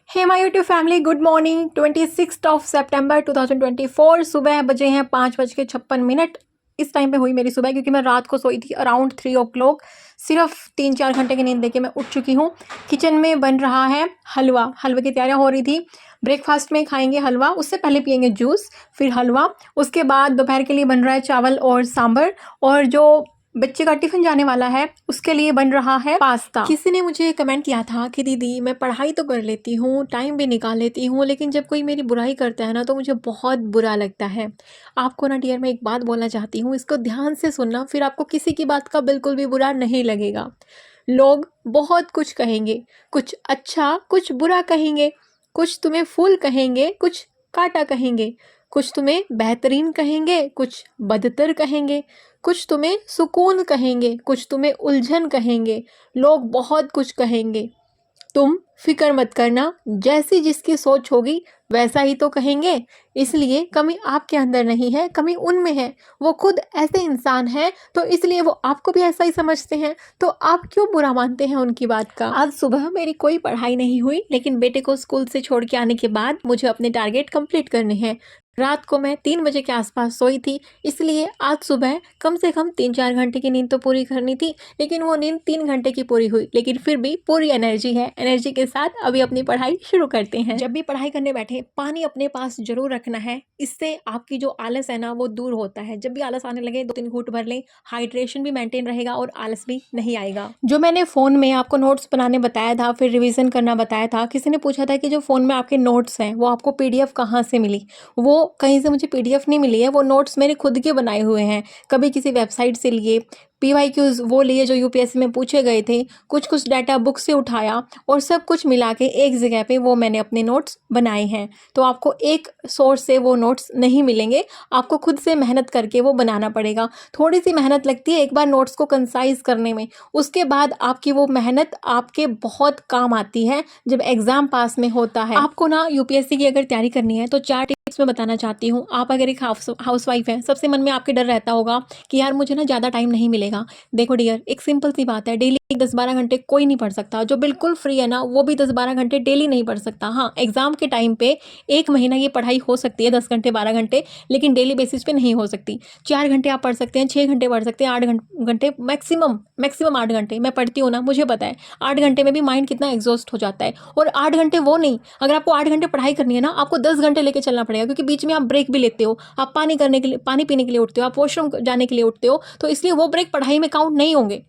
Hey my YouTube family, good morning. 26 सितंबर 2024 सुबह बजे हैं 5:56। इस टाइम पे हुई मेरी सुबह, क्योंकि मैं रात को सोई थी अराउंड 3 o'clock। सिर्फ 3-4 घंटे की नींद देके मैं उठ चुकी हूँ। किचन में बन रहा है हलवा। हलवे की तैयारियां हो रही थी। ब्रेकफास्ट में खाएंगे हलवा, उससे पहले पियेंगे जूस, फिर हलवा। उसके बाद दोपहर के लिए बन रहा है चावल और सांभर, और जो बच्चे का टिफिन जाने वाला है उसके लिए बन रहा है पास्ता। किसी ने मुझे कमेंट किया था कि दीदी मैं पढ़ाई तो कर लेती हूँ, टाइम भी निकाल लेती हूँ, लेकिन जब कोई मेरी बुराई करता है ना तो मुझे बहुत बुरा लगता है। आपको ना डियर मैं एक बात बोलना चाहती हूँ, इसको ध्यान से सुनना, फिर आपको किसी की बात का बिल्कुल भी बुरा नहीं लगेगा। लोग बहुत कुछ कहेंगे, कुछ अच्छा कुछ बुरा कहेंगे, कुछ तुम्हें फूल कहेंगे, कुछ काटा कहेंगे, कुछ तुम्हें बेहतरीन कहेंगे, कुछ बदतर कहेंगे, कुछ तुम्हें सुकून कहेंगे, कुछ तुम्हें उलझन कहेंगे। लोग बहुत कुछ कहेंगे। तुम फिक्र मत करना, जैसी जिसकी सोच होगी वैसा ही तो कहेंगे। इसलिए कमी आपके अंदर नहीं है, कमी उनमें है। वो खुद ऐसे इंसान हैं, तो इसलिए वो आपको भी ऐसा ही समझते हैं। तो आप क्यों बुरा मानते हैं उनकी बात का। आज सुबह मेरी कोई पढ़ाई नहीं हुई, लेकिन बेटे को स्कूल से छोड़ के आने के बाद मुझे अपने टारगेट कंप्लीट करने हैं। रात को मैं 3 बजे के आसपास सोई थी, इसलिए आज सुबह कम से कम 3-4 घंटे की नींद तो पूरी करनी थी। लेकिन वो नींद 3 घंटे की पूरी हुई, लेकिन फिर भी पूरी एनर्जी है। एनर्जी के साथ अभी अपनी पढ़ाई शुरू करते हैं। जब भी पढ़ाई करने बैठे पानी अपने पास जरूर रखना है। इससे आपकी जो आलस है ना वो दूर होता है। जब भी आलस आने लगे 2-3 घूंट भर लें, हाइड्रेशन भी मेंटेन रहेगा और आलस भी नहीं आएगा। जो मैंने फ़ोन में आपको नोट्स बनाने बताया था, फिर रिविज़न करना बताया था, किसी ने पूछा था कि जो फ़ोन में आपके नोट्स हैं वो आपको PDF कहाँ से मिली। वो कहीं से मुझे PDF नहीं मिली है, वो नोट्स मेरे खुद के बनाए हुए हैं। कभी किसी वेबसाइट से लिए, PYQs वो लिए जो UPSC में पूछे गए थे, कुछ डाटा बुक से उठाया, और सब कुछ मिला के एक जगह पे वो मैंने अपने नोट्स बनाए हैं। तो आपको एक सोर्स से वो नोट्स नहीं मिलेंगे, आपको खुद से मेहनत करके वो बनाना पड़ेगा। थोड़ी सी मेहनत लगती है एक बार नोट्स को कंसाइज करने में, उसके बाद आपकी वो मेहनत आपके बहुत काम आती है जब एग्ज़ाम पास में होता है। आपको ना UPSC की अगर तैयारी करनी है तो 4 टिप्स मैं बताना चाहती हूँ। आप अगर एक हाउसवाइफ हैं, सबसे मन में आपके डर रहता होगा कि यार मुझे ना ज़्यादा टाइम नहीं मिलेगा। देखो डियर, एक सिंपल सी बात है, डेली 10-12 घंटे कोई नहीं पढ़ सकता। जो बिल्कुल फ्री है ना वो भी 10-12 घंटे डेली नहीं पढ़ सकता। हाँ, एग्जाम के टाइम पे 1 महीना ये पढ़ाई हो सकती है 10 घंटे 12 घंटे, लेकिन डेली बेसिस पे नहीं हो सकती। 4 घंटे आप पढ़ सकते हैं, 6 घंटे पढ़ सकते हैं, 8 घंटे मैक्सिमम 8 घंटे। मैं पढ़ती हूँ ना, मुझे पता है 8 घंटे में भी माइंड कितना एग्जॉस्ट हो जाता है। और 8 घंटे वो नहीं, अगर आपको 8 घंटे पढ़ाई करनी है ना, आपको 10 घंटे लेके चलना पड़ेगा, क्योंकि बीच में आप ब्रेक भी लेते हो, आप पानी पीने के लिए उठते हो, आप वॉशरूम जाने के लिए उठते हो, तो इसलिए वो ब्रेक पढ़ाई में काउंट नहीं होंगे।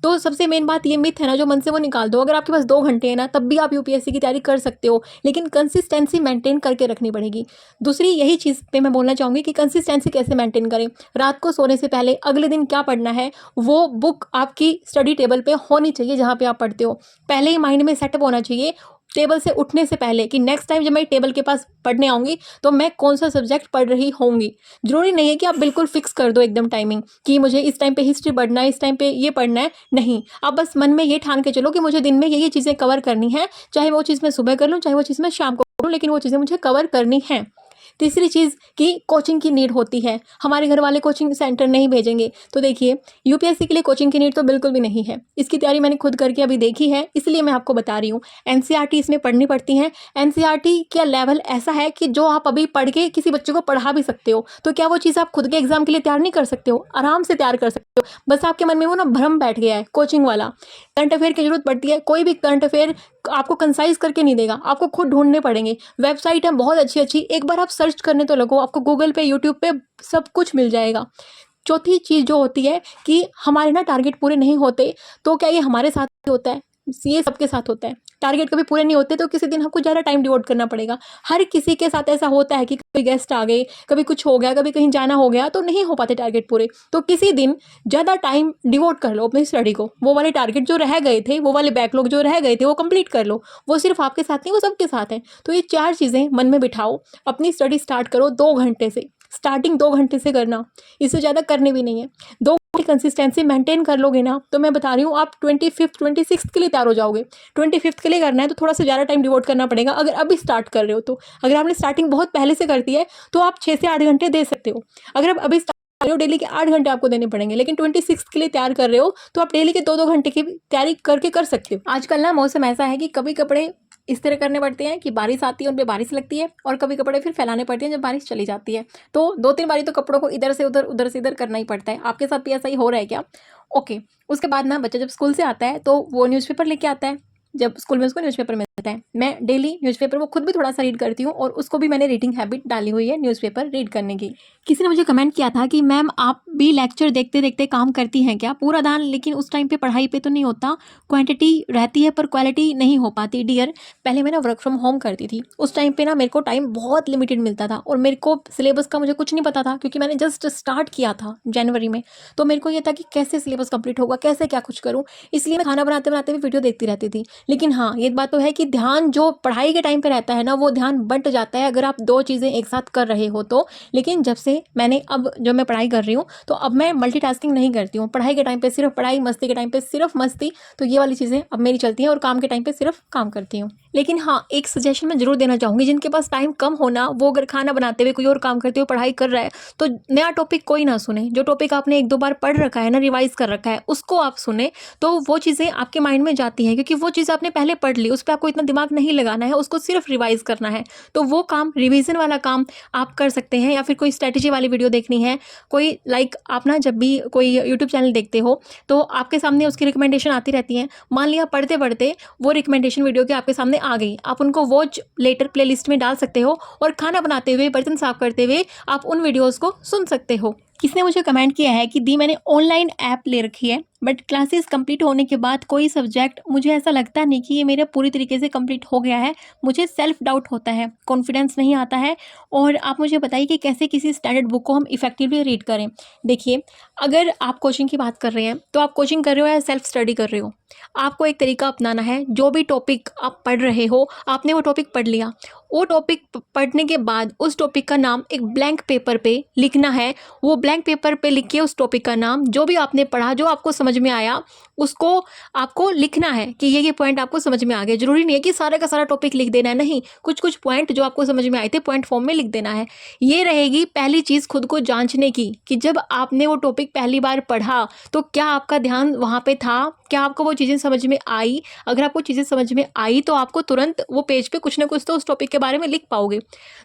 तो सबसे मेन बात ये मिथ है ना, जो मन से वो निकाल दो। अगर आपके पास 2 घंटे है ना, तब भी आप UPSC की तैयारी कर सकते हो, लेकिन कंसिस्टेंसी मेंटेन करके रखनी पड़ेगी। दूसरी यही चीज़ पे मैं बोलना चाहूँगी कि कंसिस्टेंसी कैसे मेंटेन करें। रात को सोने से पहले अगले दिन क्या पढ़ना है वो बुक आपकी स्टडी टेबल पे होनी चाहिए, जहाँ पे आप पढ़ते हो। पहले ही माइंड में सेटअप होना चाहिए टेबल से उठने से पहले कि नेक्स्ट टाइम जब मैं टेबल के पास पढ़ने आऊँगी तो मैं कौन सा सब्जेक्ट पढ़ रही होंगी। ज़रूरी नहीं है कि आप बिल्कुल फिक्स कर दो एकदम टाइमिंग कि मुझे इस टाइम पे हिस्ट्री पढ़ना है, इस टाइम पे ये पढ़ना है। नहीं, आप बस मन में ये ठान के चलो कि मुझे दिन में ये चीज़ें कवर करनी है, चाहे वो चीज़ मैं सुबह कर लूँ, चाहे वो चीज़ मैं शाम को करूँ, लेकिन वो चीज़ें मुझे कवर करनी है। तीसरी चीज़ कि कोचिंग की नीड होती है। हमारे घर वाले कोचिंग सेंटर नहीं भेजेंगे। तो देखिए, UPSC के लिए कोचिंग की नीड तो बिल्कुल भी नहीं है। इसकी तैयारी मैंने खुद करके अभी देखी है, इसलिए मैं आपको बता रही हूँ। NCERT इसमें पढ़नी पड़ती हैं। NCERT का लेवल ऐसा है कि जो आप अभी पढ़ के किसी बच्चे को पढ़ा भी सकते हो। तो क्या वो चीज़ आप खुद के एग्जाम के लिए तैयार नहीं कर सकते हो? आराम से तैयार कर सकते हो। बस आपके मन में वो ना भ्रम बैठ गया है कोचिंग वाला। करंट अफेयर की जरूरत पड़ती है, कोई भी करंट अफेयर आपको कंसाइज करके नहीं देगा, आपको खुद ढूंढने पड़ेंगे। वेबसाइट है बहुत अच्छी अच्छी, एक बार आप सर्च करने तो लगो, आपको गूगल पे यूट्यूब पे सब कुछ मिल जाएगा। चौथी चीज़ जो होती है कि हमारे ना टारगेट पूरे नहीं होते, तो क्या ये हमारे साथ ही होता है? ये सबके साथ होता है। टारगेट कभी पूरे नहीं होते तो किसी दिन हमको ज़्यादा टाइम डिवोट करना पड़ेगा। हर किसी के साथ ऐसा होता है कि कोई गेस्ट आ गए, कभी कुछ हो गया, कभी कहीं जाना हो गया, तो नहीं हो पाते टारगेट पूरे। तो किसी दिन ज़्यादा टाइम डिवोट कर लो अपनी स्टडी को। वो वाले टारगेट जो रह गए थे, वो वाले बैकलॉग जो रह गए थे, वो कंप्लीट कर लो। वो सिर्फ आपके साथ नहीं, वो सबके साथ है। तो ये 4 चीज़ें मन में बिठाओ, अपनी स्टडी स्टार्ट करो 2 घंटे से। स्टार्टिंग 2 घंटे से करना, इससे ज़्यादा करनी भी नहीं है। 2 घंटे कंसिस्टेंसी मेंटेन कर लोगे ना, तो मैं बता रही हूँ आप 25th 26th के लिए तैयार हो जाओगे। 25th के लिए करना है तो थोड़ा सा ज़्यादा टाइम डिवोट करना पड़ेगा, अगर अभी स्टार्ट कर रहे हो तो। अगर आपने स्टार्टिंग बहुत पहले से कर दी है तो आप 6 से 8 घंटे दे सकते हो। अगर आप अभी स्टार्ट कर रहे हो, डेली के 8 घंटे आपको देने पड़ेंगे। लेकिन 26th के लिए तैयार कर रहे हो तो आप डेली के 2-2 घंटे की तैयारी करके कर सकते हो। आजकल ना मौसम ऐसा है कि कभी कपड़े इस तरह करने पड़ते हैं कि बारिश आती है उन पे बारिश लगती है, और कभी कपड़े फिर फैलाने पड़ते हैं जब बारिश चली जाती है। तो 2-3 बारी तो कपड़ों को इधर से उधर, उधर से इधर करना ही पड़ता है। आपके साथ भी ऐसा ही हो रहा है क्या? ओके। उसके बाद ना बच्चा जब स्कूल से आता है तो वो न्यूज़पेपर लेके आता है। जब स्कूल में उसको न्यूज़पेपर मिलता है, मैं डेली न्यूज़पेपर वो खुद भी थोड़ा सा रीड करती हूँ, और उसको भी मैंने रीडिंग हैबिट डाली हुई है न्यूज़पेपर रीड करने की। किसी ने मुझे कमेंट किया था कि मैम आप भी लेक्चर देखते देखते काम करती हैं क्या? पूरा ध्यान लेकिन उस टाइम पे पढ़ाई पे तो नहीं होता, क्वांटिटी रहती है पर क्वालिटी नहीं हो पाती। डियर, पहले मैं ना वर्क फ्रॉम होम करती थी, उस टाइम पे ना मेरे को टाइम बहुत लिमिटेड मिलता था, और मेरे को सिलेबस का मुझे कुछ नहीं पता था, क्योंकि मैंने जस्ट स्टार्ट किया था जनवरी में। तो मेरे को ये था कि कैसे सिलेबस कंप्लीट होगा, कैसे क्या कुछ करूँ, इसलिए मैं खाना बनाते बनाते भी वीडियो देखती रहती थी। लेकिन हाँ, ये बात तो है कि ध्यान जो पढ़ाई के टाइम पे रहता है ना, वो ध्यान बंट जाता है अगर आप 2 चीज़ें एक साथ कर रहे हो तो। लेकिन जब से मैंने अब जो मैं पढ़ाई कर रही हूँ, तो अब मैं मल्टीटास्किंग नहीं करती हूँ। पढ़ाई के टाइम पे सिर्फ पढ़ाई, मस्ती के टाइम पे सिर्फ मस्ती, तो ये वाली चीज़ें अब मेरी चलती हैं, और काम के टाइम पे सिर्फ काम करती हूँ। लेकिन हाँ, एक सजेशन मैं जरूर देना चाहूँगी, जिनके पास टाइम कम होना, वो अगर खाना बनाते हुए कोई और काम करते हुए पढ़ाई कर रहा है, तो नया टॉपिक कोई ना सुने। जो टॉपिक आपने 1-2 बार पढ़ रखा है ना, रिवाइज कर रखा है, उसको आप सुने, तो वो चीज़ें आपके माइंड में जाती हैं, क्योंकि वो चीज़ आपने पहले पढ़ ली, उस पर आपको इतना दिमाग नहीं लगाना है, उसको सिर्फ रिवाइज करना है। तो वो काम, रिवीजन वाला काम आप कर सकते हैं। या फिर कोई स्ट्रेटेजी वाली वीडियो देखनी है, कोई आप ना जब भी कोई यूट्यूब चैनल देखते हो, तो आपके सामने उसकी रिकमेंडेशन आती रहती हैं। मान लिया पढ़ते पढ़ते वो रिकमेंडेशन वीडियो के आपके सामने आ गई, आप उनको वॉच लेटर प्लेलिस्ट में डाल सकते हो, और खाना बनाते हुए, बर्तन साफ करते हुए आप उन वीडियोस को सुन सकते हो। किसने मुझे कमेंट किया है कि दी मैंने ऑनलाइन ऐप ले रखी है, बट क्लासेस कंप्लीट होने के बाद कोई सब्जेक्ट मुझे ऐसा लगता नहीं कि ये मेरा पूरी तरीके से कंप्लीट हो गया है। मुझे सेल्फ डाउट होता है, कॉन्फिडेंस नहीं आता है, और आप मुझे बताइए कि कैसे किसी स्टैंडर्ड बुक को हम इफेक्टिवली रीड करें। देखिए, अगर आप कोचिंग की बात कर रहे हैं, तो आप कोचिंग कर रहे हो या सेल्फ स्टडी कर रहे हो, आपको एक तरीका अपनाना है। जो भी टॉपिक आप पढ़ रहे हो, आपने वो टॉपिक पढ़ लिया, वो टॉपिक पढ़ने के बाद उस टॉपिक का नाम एक ब्लैंक पेपर पे लिखना है। वो ब्लैंक पेपर पे लिख के उस टॉपिक का नाम, जो भी आपने पढ़ा, जो आपको समझ में आया, उसको आपको लिखना है कि ये पॉइंट आपको समझ में आ गया। जरूरी नहीं है कि सारे का सारा टॉपिक लिख देना है, नहीं, कुछ कुछ पॉइंट जो आपको समझ में आए थे पॉइंट फॉर्म में लिख देना है। ये रहेगी पहली चीज़ खुद को जांचने की, कि जब आपने वो टॉपिक पहली बार पढ़ा तो क्या आपका ध्यान वहाँ पे था, क्या आपको वो चीज़ें समझ में आई। अगर आपको चीज़ें समझ में आई तो आपको तुरंत वो पेज पे कुछ ना कुछ तो उस टॉपिक के बारे में लिख पाओगे।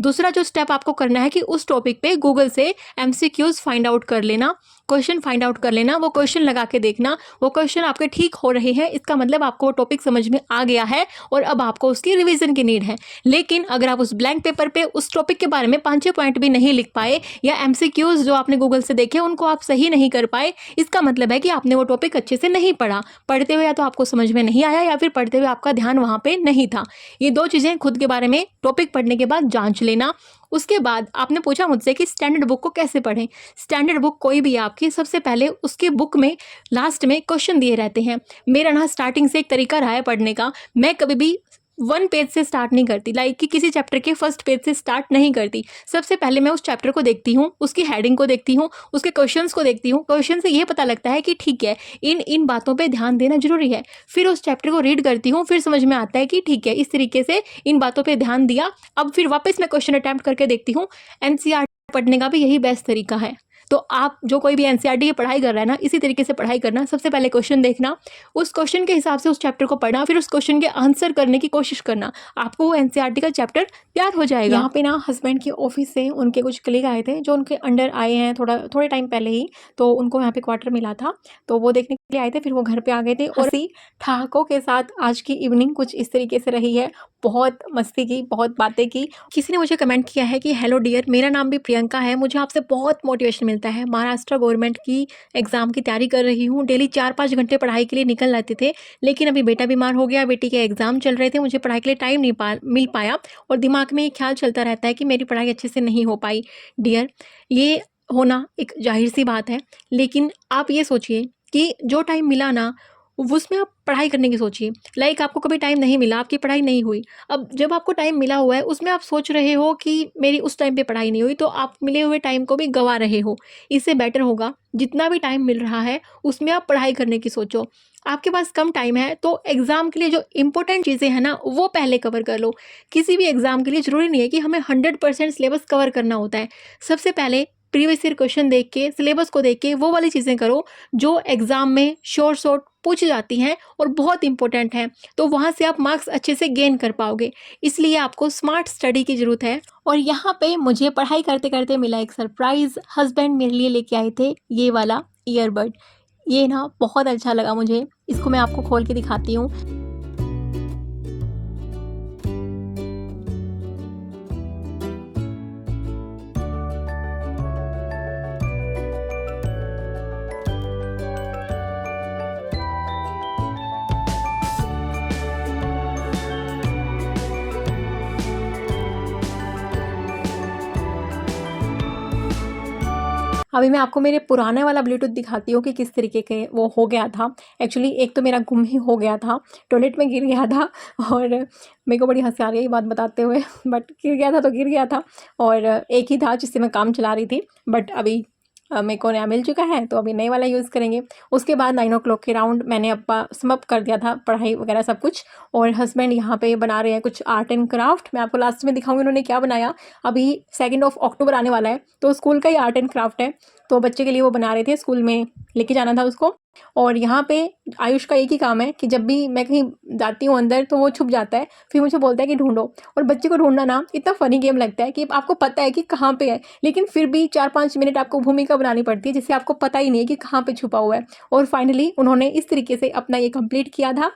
दूसरा जो स्टेप आपको करना है कि उस टॉपिक पे गूगल से MCQs फाइंड आउट कर लेना, क्वेश्चन फाइंड आउट कर लेना, वो क्वेश्चन लगा के देखना, वो क्वेश्चन आपके ठीक हो रहे हैं, इसका मतलब आपको वो टॉपिक समझ में आ गया है और अब आपको उसकी रिवीजन की नीड है। लेकिन अगर आप उस ब्लैंक पेपर पे उस टॉपिक के बारे में 5-6 पॉइंट भी नहीं लिख पाए, या MCQs जो आपने गूगल से देखे उनको आप सही नहीं कर पाए, इसका मतलब है कि आपने वो टॉपिक अच्छे से नहीं पढ़ा। पढ़ते हुए या तो आपको समझ में नहीं आया, या फिर पढ़ते हुए आपका ध्यान वहाँ पे नहीं था। ये 2 चीज़ें खुद के बारे में टॉपिक पढ़ने के बाद जांच लेना। उसके बाद आपने पूछा मुझसे कि स्टैंडर्ड बुक को कैसे पढ़ें। स्टैंडर्ड बुक कोई भी आपकी, सबसे पहले उसके बुक में लास्ट में क्वेश्चन दिए रहते हैं। मेरा ना स्टार्टिंग से एक तरीका रहा है पढ़ने का, मैं कभी भी 1 पेज से स्टार्ट नहीं करती, कि किसी चैप्टर के फर्स्ट पेज से स्टार्ट नहीं करती। सबसे पहले मैं उस चैप्टर को देखती हूँ, उसकी हेडिंग को देखती हूँ, उसके क्वेश्चंस को देखती हूँ। क्वेश्चन से ये पता लगता है कि ठीक है, इन बातों पे ध्यान देना जरूरी है। फिर उस चैप्टर को रीड करती हूँ, फिर समझ में आता है कि ठीक है, इस तरीके से इन बातों पर ध्यान दिया। अब फिर वापस मैं क्वेश्चन अटैम्प्ट करके देखती हूँ। NCERT पढ़ने का भी यही बेस्ट तरीका है। तो आप जो कोई भी NCERT की पढ़ाई कर रहा है ना, इसी तरीके से पढ़ाई करना। सबसे पहले क्वेश्चन देखना, उस क्वेश्चन के हिसाब से उस चैप्टर को पढ़ना, फिर उस क्वेश्चन के आंसर करने की कोशिश करना, आपको वो NCERT का चैप्टर तैयार हो जाएगा। यहाँ पे ना हस्बैंड की ऑफिस से उनके कुछ कलीग आए थे, जो उनके अंडर आए हैं थोड़े टाइम पहले ही, तो उनको यहाँ पे क्वार्टर मिला था, तो वो देखने के लिए आए थे, फिर वो घर पे आ गए थे। और इसी ठहाकों के साथ आज की इवनिंग कुछ इस तरीके से रही है। बहुत मस्ती की, बहुत बातें की। किसी ने मुझे कमेंट किया है कि हेलो डियर, मेरा नाम भी प्रियंका है, मुझे आपसे बहुत मोटिवेशन मिलता है। महाराष्ट्र गवर्नमेंट की एग्ज़ाम की तैयारी कर रही हूँ। डेली 4-5 घंटे पढ़ाई के लिए निकल जाते थे, लेकिन अभी बेटा बीमार हो गया, बेटी के एग्ज़ाम चल रहे थे, मुझे पढ़ाई के लिए टाइम नहीं मिल पाया, और दिमाग में ये ख्याल चलता रहता है कि मेरी पढ़ाई अच्छे से नहीं हो पाई। डियर, ये होना एक जाहिर सी बात है, लेकिन आप ये सोचिए कि जो टाइम मिला ना, उसमें आप पढ़ाई करने की सोचिए। आपको कभी टाइम नहीं मिला, आपकी पढ़ाई नहीं हुई। अब जब आपको टाइम मिला हुआ है, उसमें आप सोच रहे हो कि मेरी उस टाइम पे पढ़ाई नहीं हुई, तो आप मिले हुए टाइम को भी गंवा रहे हो। इससे बेटर होगा जितना भी टाइम मिल रहा है उसमें आप पढ़ाई करने की सोचो। आपके पास कम टाइम है तो एग्ज़ाम के लिए जो इंपॉर्टेंट चीज़ें हैं ना, वो पहले कवर कर लो। किसी भी एग्ज़ाम के लिए ज़रूरी नहीं है कि हमें 100% सिलेबस कवर करना होता है। सबसे पहले प्रीवियस ईयर क्वेश्चन देख के, सिलेबस को देख के वो वाली चीज़ें करो जो एग्ज़ाम में शॉर्ट पूछी जाती हैं और बहुत इंपॉर्टेंट हैं, तो वहाँ से आप मार्क्स अच्छे से गेन कर पाओगे। इसलिए आपको स्मार्ट स्टडी की ज़रूरत है। और यहाँ पे मुझे पढ़ाई करते करते मिला एक सरप्राइज़। हस्बैंड मेरे लिए लेके आए थे ये वाला ईयरबड। ये ना बहुत अच्छा लगा मुझे। इसको मैं आपको खोल के दिखाती हूँ। अभी मैं आपको मेरे पुराने वाला ब्लूटूथ दिखाती हूँ कि किस तरीके के वो हो गया था। एक्चुअली एक तो मेरा गुम ही हो गया था, टॉयलेट में गिर गया था और मेरे को बड़ी हँसी आ रही है ये बात बताते हुए, बट गिर गया था तो गिर गया था। और एक ही था जिससे मैं काम चला रही थी, बट अभी मेरे को नया मिल चुका है तो अभी नए वाला यूज़ करेंगे। उसके बाद 9 ओ क्लॉक के राउंड मैंने अपना समअप कर दिया था पढ़ाई वगैरह सब कुछ। और हस्बैंड यहाँ पे बना रहे हैं कुछ आर्ट एंड क्राफ्ट। मैं आपको लास्ट में दिखाऊंगी उन्होंने क्या बनाया। अभी 2 अक्टूबर आने वाला है तो स्कूल का ही आर्ट एंड क्राफ्ट है, तो बच्चे के लिए वो बना रहे थे, स्कूल में लेके जाना था उसको। और यहाँ पे आयुष का एक ही काम है कि जब भी मैं कहीं जाती हूँ अंदर तो वो छुप जाता है, फिर मुझे बोलता है कि ढूंढो। और बच्चे को ढूंढना ना इतना फ़नी गेम लगता है कि आपको पता है कि कहाँ पे है, लेकिन फिर भी 4-5 मिनट आपको भूमिका बनानी पड़ती है जिससे आपको पता ही नहीं है कि कहाँ पे छुपा हुआ है। और फाइनली उन्होंने इस तरीके से अपना ये कंप्लीट किया था।